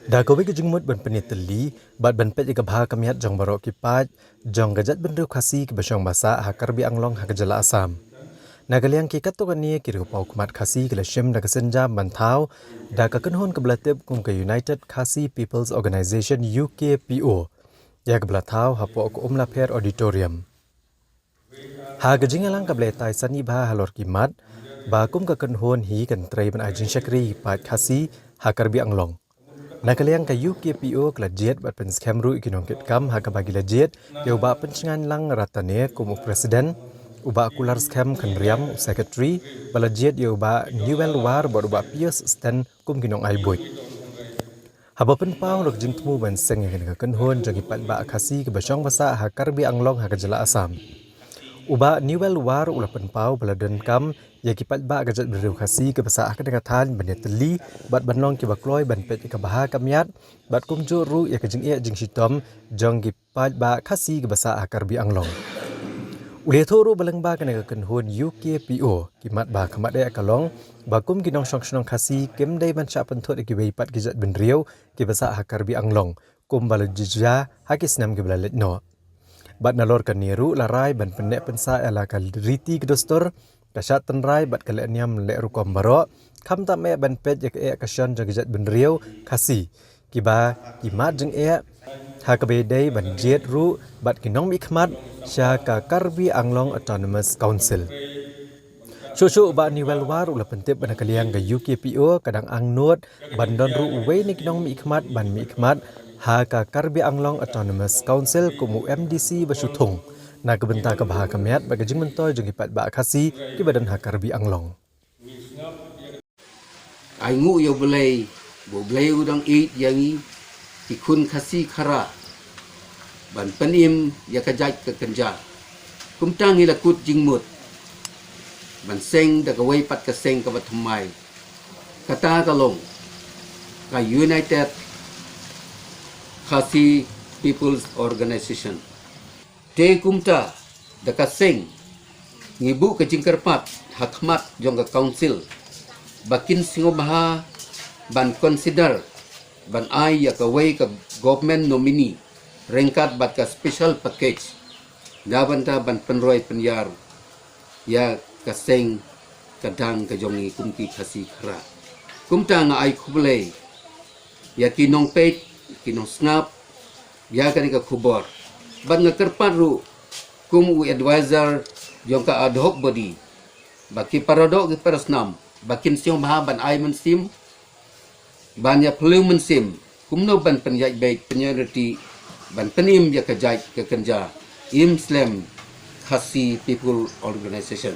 Dah kowe ke jengmut ban peniteli, bat ban pet ke bah kamiat jong barok kipat, jong gajat bendu khasi ke basyong basa hakar bi anglong hakajala asam. Nagaliang kikat to kani kiri pau kumat khasi ke lasyem da kesenja bantau, da kakenhon ke belatib kum ke United Khasi People's Organization UKPO. Ya ke belatau hapo ke Laper Auditorium. Ha gejingalang ke beletai sani bah halor kimat, ba kum kakenhon hi kan trai ban ajin syakri pat khasi hakar bi anglong. Nakaliang ka UKPO kelajiat bat penskemru ikinong kitkam haga bagi lajiat ya uba pencengan lang ratane kumu presiden uba kular skem kenriam secretary balajiat ya uba Newell War bat uba Pius Sten kum kinong aiboy. Haba penpau lok jingtmu ban seng yang ka kenhon jangi pat ba khasi ke basyong basa hakar bi anglong haga jala asam. Uba Newell War ula penpau baladan kam ya kipat ba gajat beriu khasi ke basa akadengatan baneteli bat banlong ki bakloi ban pet ke baha kamiat bat kumju ru ya kejing e jing sitom jong kipat ba khasi ke basa akar bi anglong. Ule thoru baleng ba kana kenhun UKPO kimat ba kamat e kalong ba kum kinong syong khasi kem dai ban cha penthot ki wei pat gajat benriu ki basa akar bi anglong kum balajija hakis nam ki balalet no. Bat nalor kan niru larai ban penek pensa ala kal riti kedostor kasat tenrai bat kaleniam le rukom baro kam ta me ban pet ya ke kasyan jagijat benriu khasi kiba kimat jeng e ha ka bedai ban jet ru bat kinong mikmat sya ka Karbi Anglong Autonomous Council. Shushu ba Newell War ula pentip ban kaliang ga UKPO kadang angnut bandon ru we ni kinong mikmat ban mikmat ha ka Karbi Anglong Autonomous Council kumu MDC Basuthung na kebenta ke baha kamiat bagi jing mentoy jeng ipat ba khasi ki badan ha Karbi Anglong. Ai ngu yo boleh udang eat yangi ikun khasi khara ban penim ya kajat ke kenja kumtang ila kut jingmut ban seng da kawai pat ka seng ka batumai kata kalong ka United Khasi People's Organization te kumta da ka seng ngibu ke jingkerpat hakmat jong ka council bakin singo baha ban consider ban ai ya kawai ka government nominee rengkat bat ka special package daban ta ban penroy penyar ya kaseng kadang ka jongi kumki khasi khara kumta nga ai khubule ya kinong pet kinong snap ya kani ka khubor ban nga kerpat ru kum advisor jong ka ad hoc body baki paradok ki parasnam bakin siong baha ban ai mensim banyak perlu mensim kumno ban penjaj baik penyerti ban penim ya kajai ke kerja Muslim Khasi People Organization.